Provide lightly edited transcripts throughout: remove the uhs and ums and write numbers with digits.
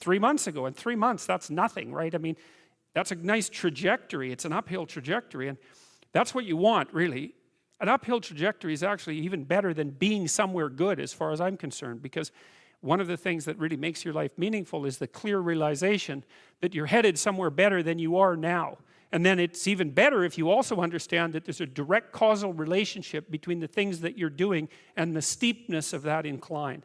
3 months ago. In 3 months, that's nothing, right? I mean, that's a nice trajectory. It's an uphill trajectory, and that's what you want, really. An uphill trajectory is actually even better than being somewhere good, as far as I'm concerned, because one of the things that really makes your life meaningful is the clear realization that you're headed somewhere better than you are now. And then it's even better if you also understand that there's a direct causal relationship between the things that you're doing and the steepness of that incline.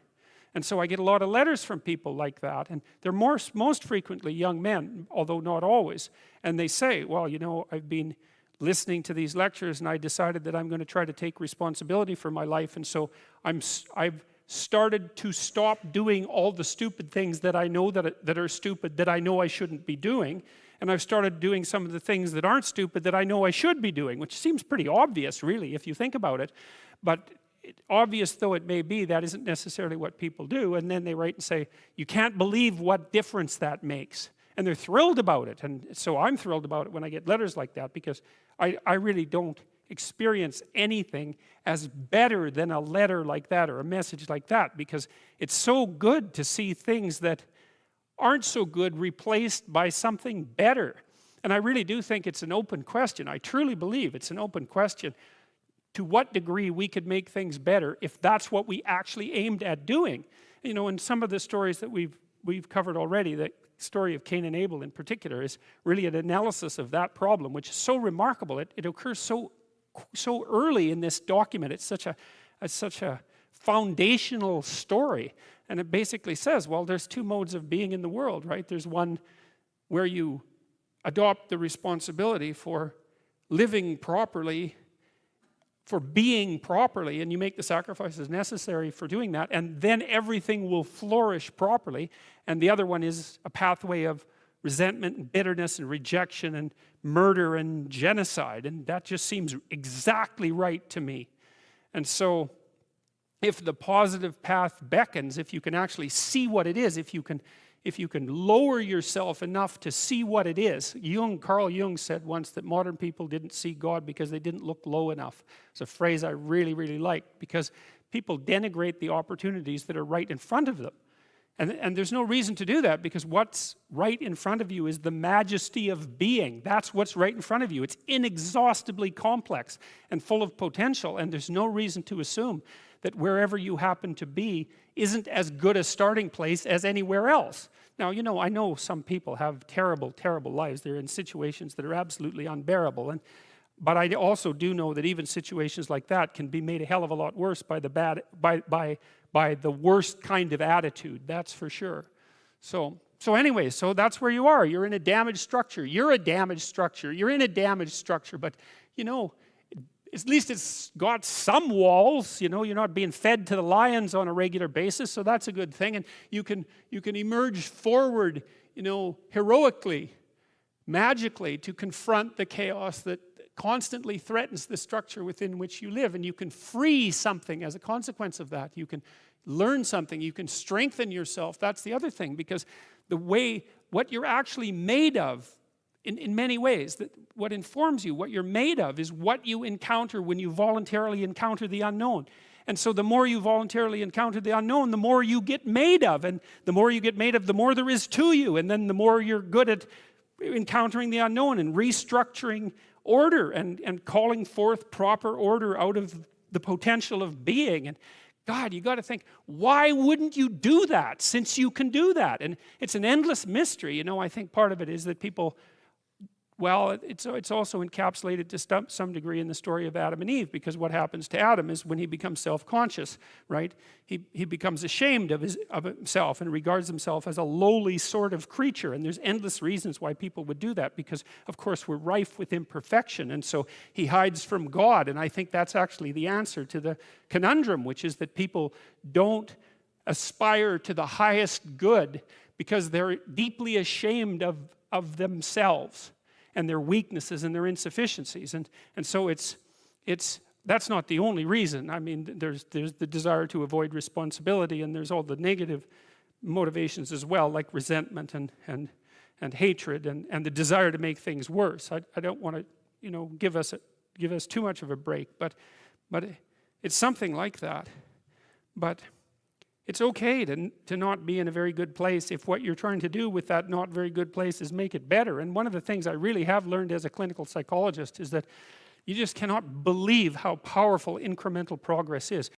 And so I get a lot of letters from people like that, and they're most frequently young men, although not always. And they say, well, you know, I've been listening to these lectures and I decided that I'm going to try to take responsibility for my life, and so I've started to stop doing all the stupid things that I know that are stupid, that I know I shouldn't be doing, and I've started doing some of the things that aren't stupid that I know I should be doing, which seems pretty obvious, really, if you think about it. But obvious though it may be, that isn't necessarily what people do. And then they write and say, you can't believe what difference that makes. And they're thrilled about it. And so I'm thrilled about it when I get letters like that, because I really don't experience anything as better than a letter like that or a message like that, because it's so good to see things that aren't so good replaced by something better. And I really do think it's an open question. I truly believe it's an open question to what degree we could make things better if that's what we actually aimed at doing. You know, in some of the stories that we've covered already, the story of Cain and Abel in particular is really an analysis of that problem, which is so remarkable. It occurs so early in this document. It's such a foundational story, and it basically says, well, there's two modes of being in the world, right? There's one where you adopt the responsibility for living properly, for being properly, and you make the sacrifices necessary for doing that, and then everything will flourish properly. And the other one is a pathway of resentment and bitterness and rejection and murder and genocide, and that just seems exactly right to me. And so if the positive path beckons, if you can actually see what it is, if you can lower yourself enough to see what it is. Carl Jung said once that modern people didn't see God because they didn't look low enough. It's a phrase I really, really like, because people denigrate the opportunities that are right in front of them. And there's no reason to do that, because what's right in front of you is the majesty of being. That's what's right in front of you. It's inexhaustibly complex and full of potential, and there's no reason to assume that wherever you happen to be isn't as good a starting place as anywhere else. Now, you know, I know some people have terrible, terrible lives. They're in situations that are absolutely unbearable, but I also do know that even situations like that can be made a hell of a lot worse by the worst kind of attitude, that's for sure. So anyway, so that's where you are. You're in a damaged structure. You're a damaged structure. You're in a damaged structure, but, you know, at least it's got some walls. You know, you're not being fed to the lions on a regular basis, so that's a good thing. And you can emerge forward, you know, heroically, magically, to confront the chaos that constantly threatens the structure within which you live, and you can free something as a consequence of that. You can learn something, you can strengthen yourself. That's the other thing, because what you're actually made of, in many ways, that what informs you, what you're made of, is what you encounter when you voluntarily encounter the unknown. And so the more you voluntarily encounter the unknown, the more you get made of, and the more you get made of, the more there is to you, and then the more you're good at encountering the unknown and restructuring order and calling forth proper order out of the potential of being. And God, you got to think, why wouldn't you do that, since you can do that? And it's an endless mystery. You know, I think part of it is that people, well, it's also encapsulated to some degree in the story of Adam and Eve, because what happens to Adam is when he becomes self-conscious, right? He becomes ashamed of himself and regards himself as a lowly sort of creature. And there's endless reasons why people would do that, because, of course, we're rife with imperfection. And so he hides from God. And I think that's actually the answer to the conundrum, which is that people don't aspire to the highest good because they're deeply ashamed of themselves and their weaknesses and their insufficiencies. And so that's not the only reason. I mean, there's the desire to avoid responsibility, and there's all the negative motivations as well, like resentment and hatred and the desire to make things worse. I don't want to, you know, give us too much of a break, but it's something like that. But It's okay to not be in a very good place if what you're trying to do with that not very good place is make it better. And one of the things I really have learned as a clinical psychologist is that you just cannot believe how powerful incremental progress is.